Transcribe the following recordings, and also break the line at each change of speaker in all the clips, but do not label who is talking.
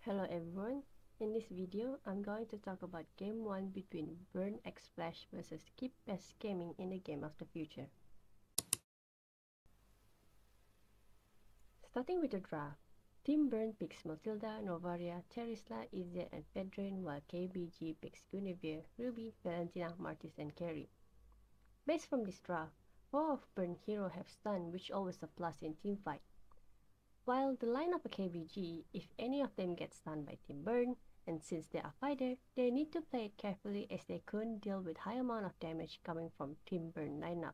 Hello everyone, in this video I'm going to talk about Game 1 between Burn X Flash vs KeepBest Gaming in the Game of the Future. Starting with the draft, Team Burn picks Matilda, Novaria, Terisla, Izia and Fedrin, while KBG picks Guinevere, Ruby, Valentina, Martis and Carrie. Based from this draft, 4 of Burn hero have stun, which always a plus in teamfight. While the line of a KBG, if any of them gets stunned by Team Burn, and since they are fighter, they need to play it carefully as they couldn't deal with high amount of damage coming from Team Burn lineup.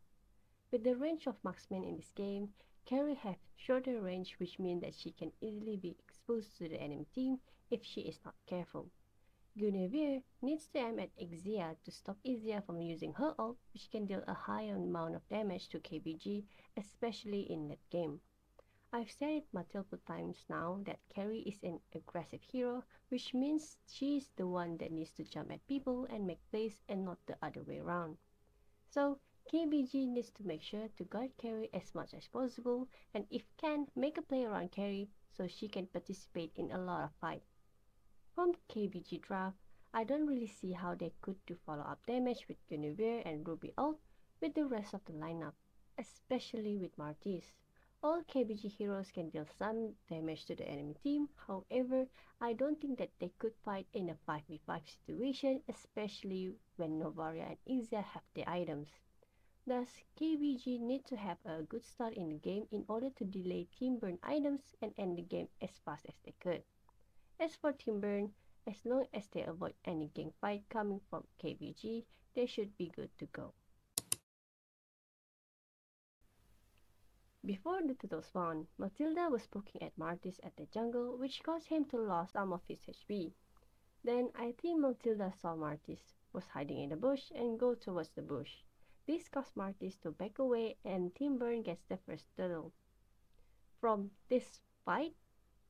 With the range of marksmen in this game, Carrie has shorter range, which means that she can easily be exposed to the enemy team if she is not careful. Guinevere needs to aim at Izia to stop Izia from using her ult, which can deal a high amount of damage to KBG, especially in that game. I've said it multiple times now that Carrie is an aggressive hero, which means she's the one that needs to jump at people and make plays and not the other way around. So KBG needs to make sure to guard Carrie as much as possible and if can, make a play around Carrie so she can participate in a lot of fights. From KBG draft, I don't really see how they could do follow-up damage with Guinevere and Ruby ult with the rest of the lineup, especially with Martis. All KBG heroes can deal some damage to the enemy team, however, I don't think that they could fight in a 5v5 situation, especially when Novaria and Izia have the items. Thus, KBG need to have a good start in the game in order to delay Team Burn items and end the game as fast as they could. As for Team Burn, as long as they avoid any gang fight coming from KBG, they should be good to go. Before the turtle spawned, Matilda was poking at Martis at the jungle, which caused him to lose some of his HP. Then I think Matilda saw Martis was hiding in the bush and go towards the bush. This caused Martis to back away and Team Burn gets the first turtle. From this fight,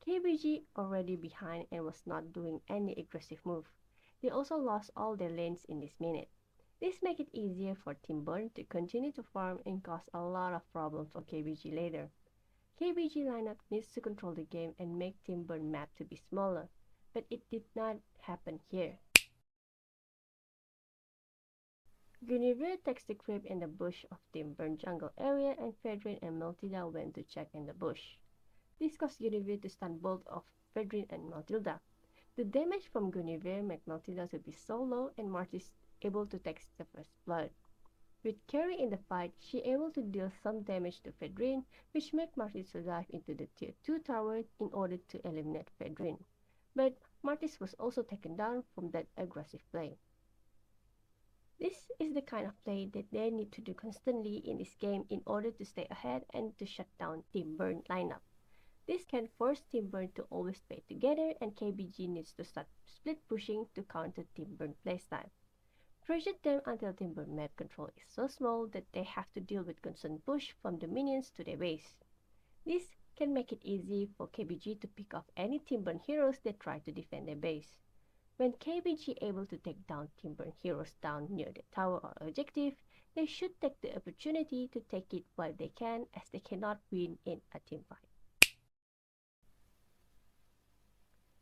KBG already behind and was not doing any aggressive move. They also lost all their lanes in this minute. This makes it easier for Team Burn to continue to farm and cause a lot of problems for KBG later. KBG lineup needs to control the game and make Team Burn map to be smaller, but it did not happen here. Guinevere takes the creep in the bush of Team Burn jungle area and Fedrin and Matilda went to check in the bush. This caused Guinevere to stun both of Fedrin and Matilda. The damage from Guinevere made Matilda to be so low and Martis able to take the first blood. With Carrie in the fight, she able to deal some damage to Fedrin, which made Martis to dive into the tier 2 tower in order to eliminate Fedrin. But Martis was also taken down from that aggressive play. This is the kind of play that they need to do constantly in this game in order to stay ahead and to shut down Team Burn lineup. This can force Team Burn to always play together and KBG needs to start split pushing to counter Team Burn playstyle. Pressure them until Team Burn map control is so small that they have to deal with constant push from the minions to their base. This can make it easy for KBG to pick off any Team Burn heroes that try to defend their base. When KBG able to take down Team Burn heroes down near the tower or objective, they should take the opportunity to take it while they can as they cannot win in a team fight.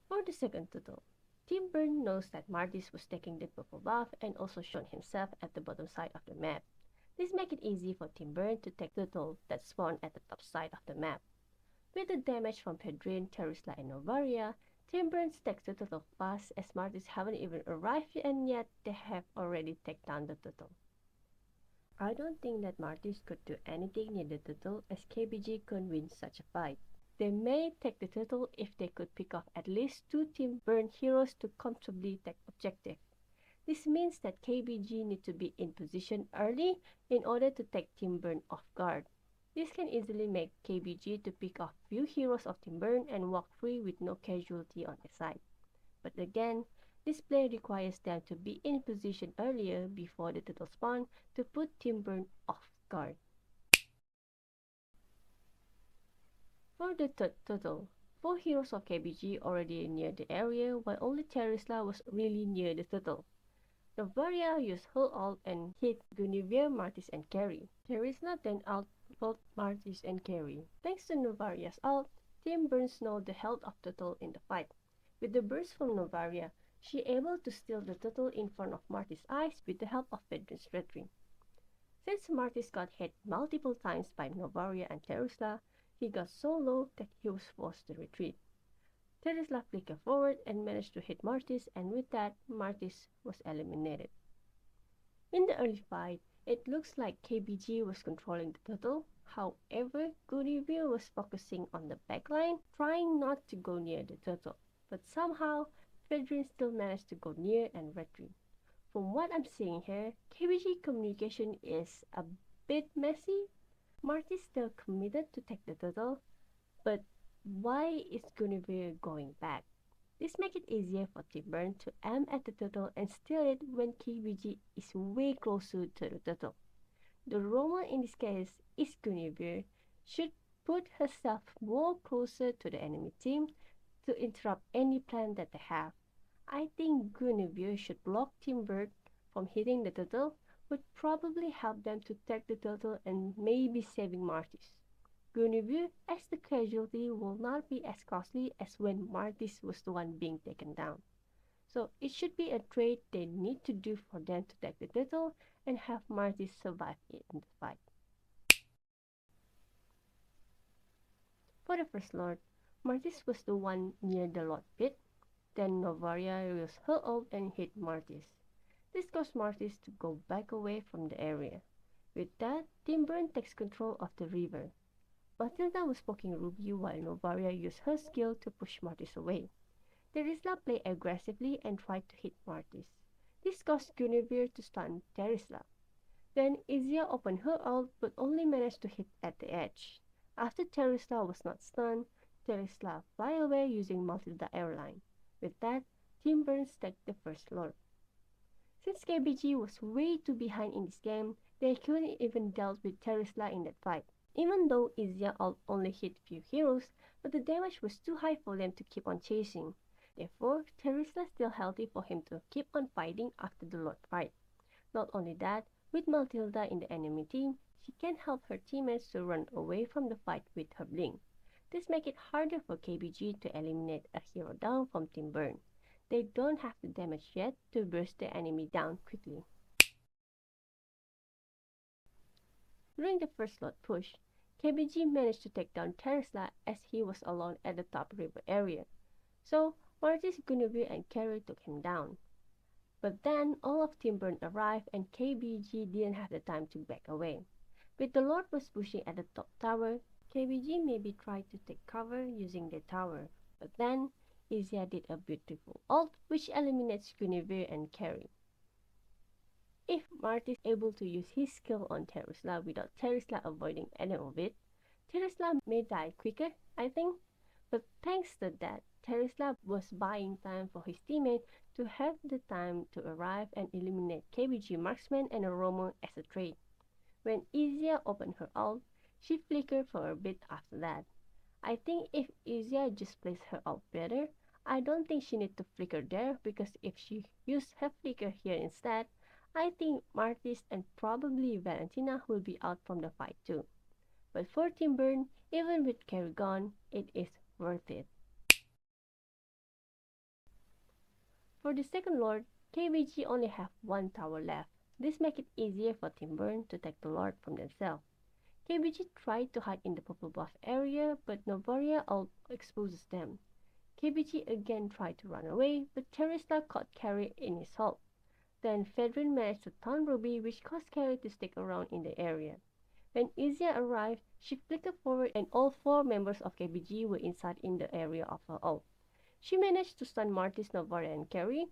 For the second turtle, Team Burn knows that Martis was taking the purple buff and also shown himself at the bottom side of the map. This makes it easy for Team Burn to take turtle that spawn at the top side of the map. With the damage from Fedrin, Terisla and Novaria, Team Burn takes the turtle fast as Martis haven't even arrived and yet they have already taken down the turtle. I don't think that Martis could do anything near the turtle as KBG couldn't win such a fight. They may take the turtle if they could pick off at least 2 Team Burn heroes to comfortably take objective. This means that KBG need to be in position early in order to take Team Burn off guard. This can easily make KBG to pick off few heroes of Team Burn and walk free with no casualty on their side. But again, this play requires them to be in position earlier before the turtle spawn to put Team Burn off guard. For the third turtle, 4 heroes of KBG already near the area while only Terisla was really near the turtle. Novaria used her ult and hit Guinevere, Martis and Carrie. Terisla then out both Martis and Carrie. Thanks to Novaria's ult, Team Burn know the health of turtle in the fight. With the burst from Novaria, she able to steal the turtle in front of Marty's eyes with the help of Vedran's retreat. Since Martis got hit multiple times by Novaria and Terusla, he got so low that he was forced to retreat. Terusla flickered forward and managed to hit Martis, and with that, Martis was eliminated. In the early fight, it looks like KBG was controlling the turtle. However, Guinevere was focusing on the backline, trying not to go near the turtle. But somehow, Fedrin still managed to go near and retreat. From what I'm seeing here, KBG communication is a bit messy. Marty still committed to take the turtle, but why is Guinevere going back? This makes it easier for Timburn to aim at the turtle and steal it when KBG is way closer to the turtle. The Roma in this case is Guinevere, should put herself more closer to the enemy team to interrupt any plan that they have. I think Guinevere should block Timburn from hitting the turtle, would probably help them to take the turtle and maybe saving Martis. Guinevere as the casualty will not be as costly as when Martis was the one being taken down. So it should be a trade they need to do for them to take the turtle and have Martis survive it in the fight. For the first Lord, Martis was the one near the Lord pit. Then Novaria used her ult and hit Martis. This caused Martis to go back away from the area. With that, Timburn takes control of the river. Matilda was poking Ruby while Novaria used her skill to push Martis away. Terisla played aggressively and tried to hit Martis. This caused Guinevere to stun Terisla. Then Izia opened her ult but only managed to hit at the edge. After Terisla was not stunned, Terisla fly away using Matilda airline. With that, Timburn stacked the first Lord. Since KBG was way too behind in this game, they couldn't even deal with Terisla in that fight. Even though Izia ult only hit few heroes, but the damage was too high for them to keep on chasing. Therefore, Terisla still healthy for him to keep on fighting after the Lord fight. Not only that, with Matilda in the enemy team, she can help her teammates to run away from the fight with her blink. This makes it harder for KBG to eliminate a hero down from Timburn. They don't have the damage yet to burst the enemy down quickly. During the first slot push, KBG managed to take down Terisla as he was alone at the top river area. So, Martis, Guinevere and Carrie took him down. But then all of Timburn arrived and KBG didn't have the time to back away. With the Lord was pushing at the top tower, KBG maybe tried to take cover using the tower, but then Izia did a beautiful ult which eliminates Guinevere and Carrie. If Marty is able to use his skill on Terisla without Terisla avoiding any of it, Terisla may die quicker, I think. But thanks to that, Terisla was buying time for his teammate to have the time to arrive and eliminate KBG marksman and a Romo as a trade. When Izia opened her ult, she flickered for a bit after that. I think if Izia just plays her ult better, I don't think she need to flicker there because if she used her flicker here instead, I think Martis and probably Valentina will be out from the fight too. But for Timburn, even with Carrie gone, it is worth it. For the second Lord, KBG only have one tower left. This makes it easier for Timburn to take the Lord from themselves. KBG tried to hide in the purple buff area, but Novaria ult exposes them. KBG again tried to run away, but Terisla caught Carrie in his ult. Then Fedrin managed to taunt Ruby, which caused Carrie to stick around in the area. When Izia arrived, she flickered forward and all four members of KBG were inside in the area of her ult. She managed to stun Martis, Novaria and Carrie.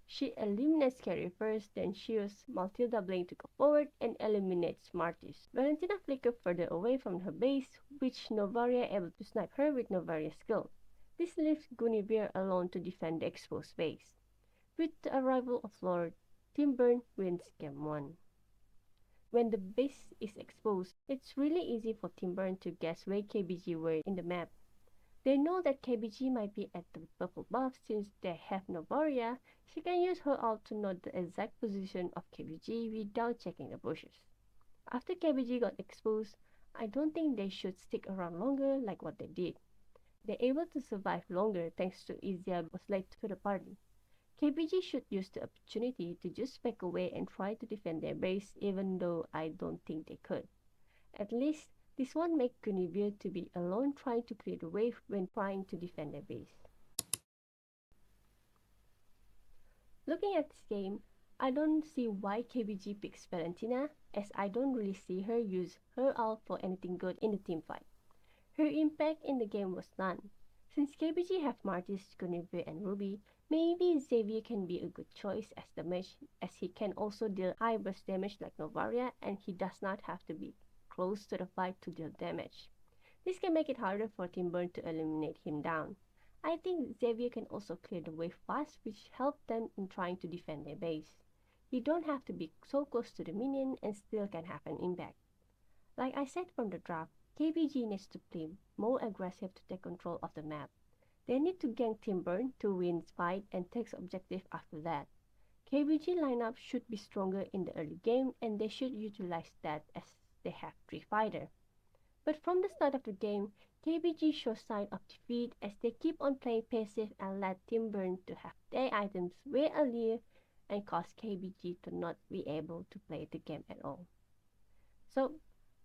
She eliminates Carrie first, then she uses Matilda Blink to go forward and eliminates Martis. Valentina flickered further away from her base, which Novaria able to snipe her with Novaria's skill. This leaves Guinevere alone to defend the exposed base. With the arrival of Lord, Timburn wins game 1. When the base is exposed, it's really easy for Timburn to guess where KBG were in the map. They know that KBG might be at the purple buff since they have Novaria. She can use her ult to know the exact position of KBG without checking the bushes. After KBG got exposed, I don't think they should stick around longer like what they did. They're able to survive longer thanks to Izia was late to the party. KBG should use the opportunity to just back away and try to defend their base even though I don't think they could. At least this won't make Guinevere to be alone trying to clear the way when trying to defend their base. Looking at this game, I don't see why KBG picks Valentina, as I don't really see her use her ult for anything good in the teamfight. Her impact in the game was none. Since KBG have Martis, Guinevere and Ruby, maybe Xavier can be a good choice as the mage, as he can also deal high burst damage like Novaria and he does not have to be close to the fight to deal damage. This can make it harder for Timburn to eliminate him down. I think Xavier can also clear the way fast, which helps them in trying to defend their base. You don't have to be so close to the minion and still can have an impact. Like I said from the draft, KBG needs to play more aggressive to take control of the map. They need to gank Timburn to win fight and take objective after that. KBG lineup should be stronger in the early game and they should utilize that as they have 3 fighter. But from the start of the game, KBG shows sign of defeat as they keep on playing passive and let Timburn to have their items way earlier and cause KBG to not be able to play the game at all. So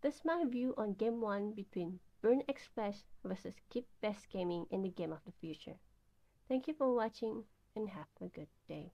that's my view on Game 1 between Burn Express versus KeepBest Gaming in the Game of the Future. Thank you for watching and have a good day.